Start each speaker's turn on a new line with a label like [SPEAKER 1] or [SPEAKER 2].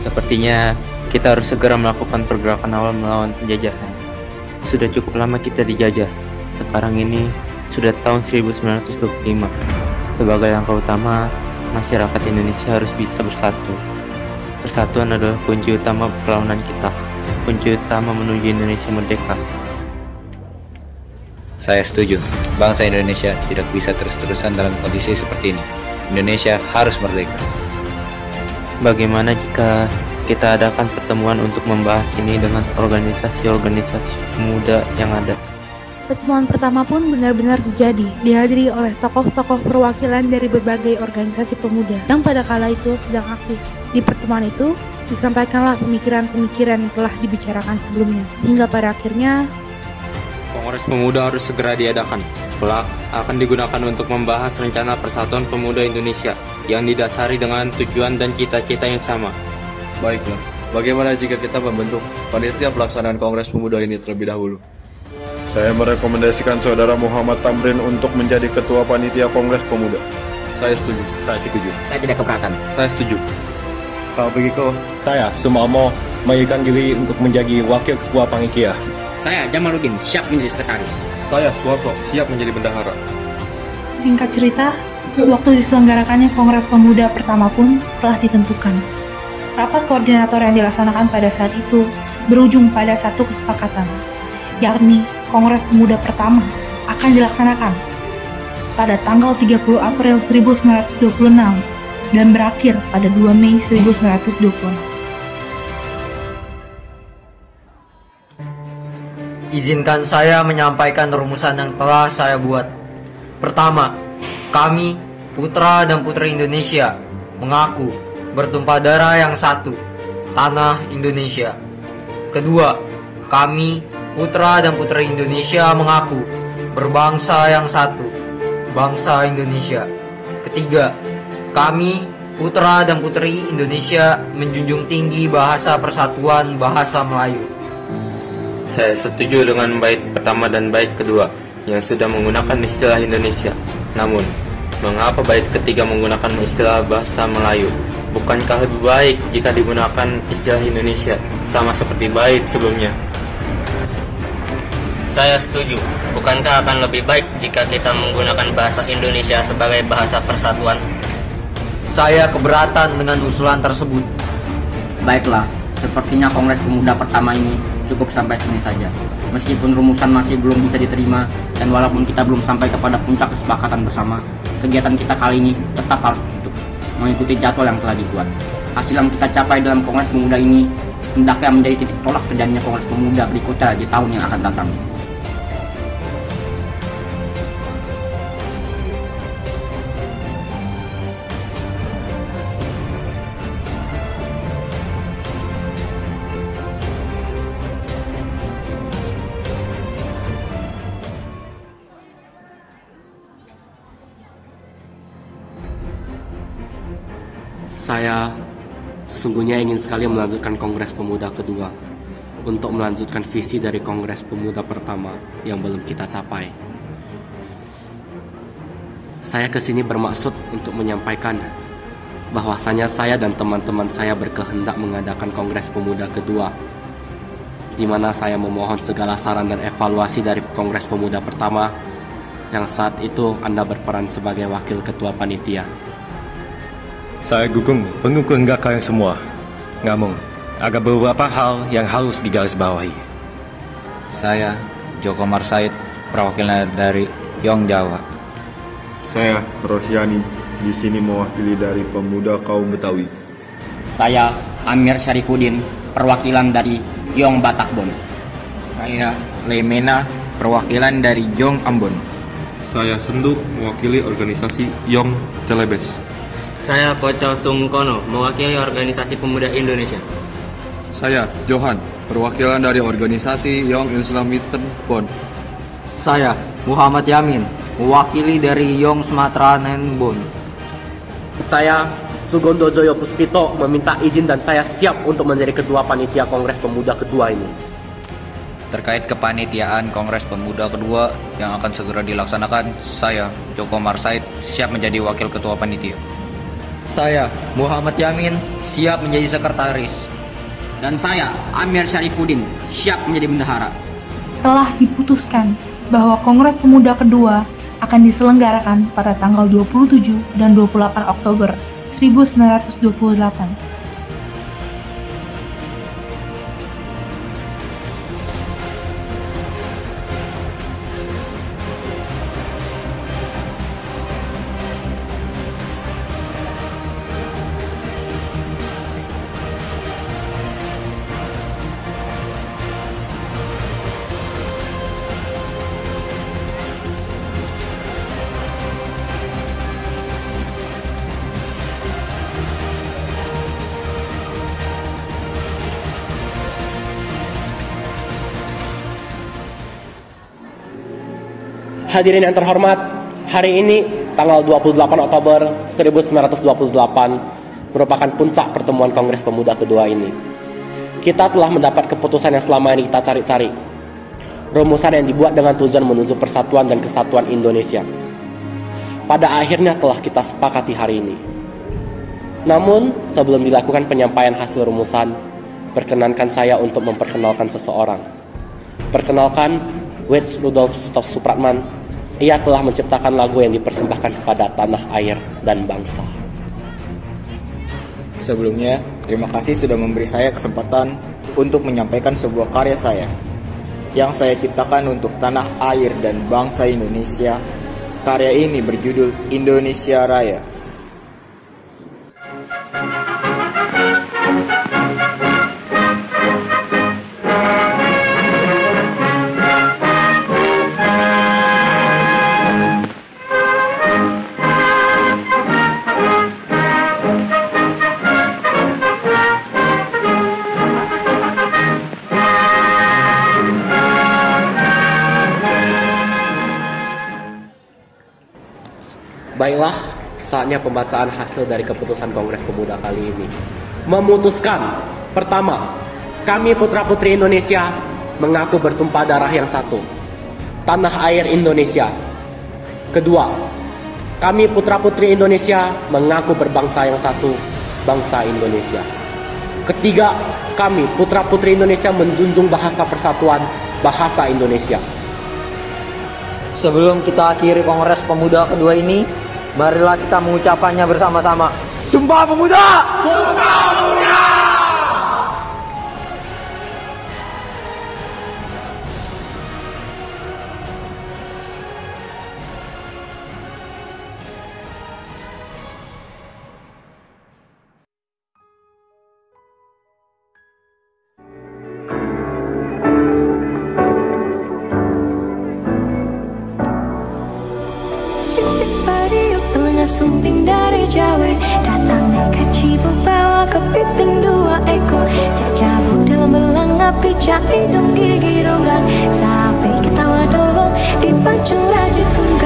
[SPEAKER 1] Sepertinya kita harus segera melakukan pergerakan awal melawan penjajahan. Sudah cukup lama kita dijajah. Sekarang ini sudah tahun 1925. Sebagai langkah utama, masyarakat Indonesia harus bisa bersatu. Persatuan adalah kunci utama perlawanan kita, kunci utama menuju Indonesia merdeka.
[SPEAKER 2] Saya setuju. Bangsa Indonesia tidak bisa terus-terusan dalam kondisi seperti ini. Indonesia harus merdeka.
[SPEAKER 1] Bagaimana jika kita adakan pertemuan untuk membahas ini dengan organisasi-organisasi pemuda yang ada?
[SPEAKER 3] Pertemuan pertama pun benar-benar terjadi, dihadiri oleh tokoh-tokoh perwakilan dari berbagai organisasi pemuda yang pada kala itu sedang aktif. Di pertemuan itu, disampaikanlah pemikiran-pemikiran yang telah dibicarakan sebelumnya, hingga pada akhirnya
[SPEAKER 4] Kongres Pemuda harus segera diadakan. Kelak akan digunakan untuk membahas rencana Persatuan Pemuda Indonesia yang didasari dengan tujuan dan cita-cita yang sama.
[SPEAKER 5] Baiklah, bagaimana jika kita membentuk panitia pelaksanaan Kongres Pemuda ini terlebih dahulu?
[SPEAKER 6] Saya merekomendasikan Saudara Muhammad Tamrin untuk menjadi Ketua Panitia Kongres Pemuda.
[SPEAKER 5] Saya setuju.
[SPEAKER 7] Saya setuju.
[SPEAKER 8] Saya tidak keberatan.
[SPEAKER 5] Saya setuju.
[SPEAKER 7] Kalau begitu, saya Sumarmo mengajukan diri untuk menjadi Wakil Ketua Panitia.
[SPEAKER 8] Saya Jamaluddin siap menjadi sekretaris.
[SPEAKER 5] Saya Suarso siap menjadi bendahara.
[SPEAKER 3] singkat cerita, waktu diselenggarakannya Kongres Pemuda pertama pun telah ditentukan. Rapat koordinator yang dilaksanakan pada saat itu berujung pada satu kesepakatan, yakni Kongres Pemuda pertama akan dilaksanakan pada tanggal 30 April 1926 dan berakhir pada 2 Mei 1926.
[SPEAKER 9] Izinkan saya menyampaikan rumusan yang telah saya buat. Pertama, kami, putra dan putri Indonesia, mengaku bertumpah darah yang satu, tanah Indonesia. Kedua, kami, putra dan putri Indonesia, mengaku berbangsa yang satu, bangsa Indonesia. Ketiga, kami, putra dan putri Indonesia, menjunjung tinggi bahasa persatuan bahasa Melayu.
[SPEAKER 4] Saya setuju dengan bait pertama dan bait kedua yang sudah menggunakan istilah Indonesia. Namun, mengapa bait ketiga menggunakan istilah bahasa Melayu? Bukankah lebih baik jika digunakan istilah Indonesia, sama seperti bait sebelumnya?
[SPEAKER 10] Saya setuju. Bukankah akan lebih baik jika kita menggunakan bahasa Indonesia sebagai bahasa persatuan?
[SPEAKER 9] Saya keberatan dengan usulan tersebut.
[SPEAKER 8] Baiklah, sepertinya Kongres Pemuda pertama ini cukup sampai sini saja. Meskipun rumusan masih belum bisa diterima dan walaupun kita belum sampai kepada puncak kesepakatan bersama, kegiatan kita kali ini tetap harus tutup mengikuti jadwal yang telah dibuat. Hasil yang kita capai dalam Kongres Pemuda ini hendaknya menjadi titik tolak terjadinya Kongres Pemuda berikutnya di tahun yang akan datang.
[SPEAKER 11] Saya sesungguhnya ingin sekali melanjutkan Kongres Pemuda kedua untuk melanjutkan visi dari Kongres Pemuda pertama yang belum kita capai. Saya kesini bermaksud untuk menyampaikan bahwasanya saya dan teman-teman saya berkehendak mengadakan Kongres Pemuda kedua, di mana saya memohon segala saran dan evaluasi dari Kongres Pemuda pertama yang saat itu Anda berperan sebagai wakil ketua panitia.
[SPEAKER 7] Saya dukung penuh kehendak kalian semua. Namun, ada beberapa hal yang harus digarisbawahi.
[SPEAKER 2] Saya Joko Marsaid, perwakilan dari Yong Jawa.
[SPEAKER 6] Saya Rohyani, di sini mewakili dari Pemuda Kaum Betawi.
[SPEAKER 8] Saya Amir Syarifuddin, perwakilan dari Yong Batakbon.
[SPEAKER 2] Saya Lemena, perwakilan dari Jong Ambon.
[SPEAKER 5] Saya Sendu, mewakili organisasi Yong Celebes.
[SPEAKER 10] Saya Koco Sungkono, mewakili Organisasi Pemuda Indonesia.
[SPEAKER 5] Saya Johan, perwakilan dari organisasi Young Islamitan Bond.
[SPEAKER 9] Saya Muhammad Yamin, mewakili dari Yong Sumatera Nenbon.
[SPEAKER 12] Saya Sugondo Joyo Puspito meminta izin dan saya siap untuk menjadi ketua panitia Kongres Pemuda kedua ini.
[SPEAKER 2] Terkait kepanitiaan Kongres Pemuda kedua yang akan segera dilaksanakan, saya Joko Marsaid siap menjadi wakil ketua panitia.
[SPEAKER 9] Saya, Muhammad Yamin, siap menjadi sekretaris.
[SPEAKER 8] Dan saya, Amir Syarifuddin, siap menjadi bendahara.
[SPEAKER 3] Telah diputuskan bahwa Kongres Pemuda kedua akan diselenggarakan pada tanggal 27 dan 28 Oktober 1928.
[SPEAKER 12] Hadirin yang terhormat, hari ini tanggal 28 Oktober 1928 merupakan puncak pertemuan Kongres Pemuda kedua ini. Kita telah mendapat keputusan yang selama ini kita cari-cari. Rumusan yang dibuat dengan tujuan menuju persatuan dan kesatuan Indonesia. Pada akhirnya telah kita sepakati hari ini. Namun, sebelum dilakukan penyampaian hasil rumusan, perkenankan saya untuk memperkenalkan seseorang. Perkenalkan, Wits Rudolf Supratman. Ia telah menciptakan lagu yang dipersembahkan kepada tanah air dan bangsa.
[SPEAKER 13] Sebelumnya, terima kasih sudah memberi saya kesempatan untuk menyampaikan sebuah karya saya yang saya ciptakan untuk tanah air dan bangsa Indonesia. Karya ini berjudul Indonesia Raya.
[SPEAKER 12] Baiklah, saatnya pembacaan hasil dari keputusan Kongres Pemuda kali ini. Memutuskan, pertama, kami putra-putri Indonesia mengaku bertumpah darah yang satu, tanah air Indonesia. Kedua, kami putra-putri Indonesia mengaku berbangsa yang satu, bangsa Indonesia. Ketiga, kami putra-putri Indonesia menjunjung bahasa persatuan, bahasa Indonesia.
[SPEAKER 9] Sebelum kita akhiri Kongres Pemuda kedua ini, marilah kita mengucapkannya bersama-sama. Sumpah Pemuda! Sumpah Pemuda!
[SPEAKER 14] Sumping dari Jawa datang naik cipu bawa kepiting dua ekor jajabuk dalam belang api cahaya hidung gigi ronggang sampai ketawa dolong dipacu raja tunggal.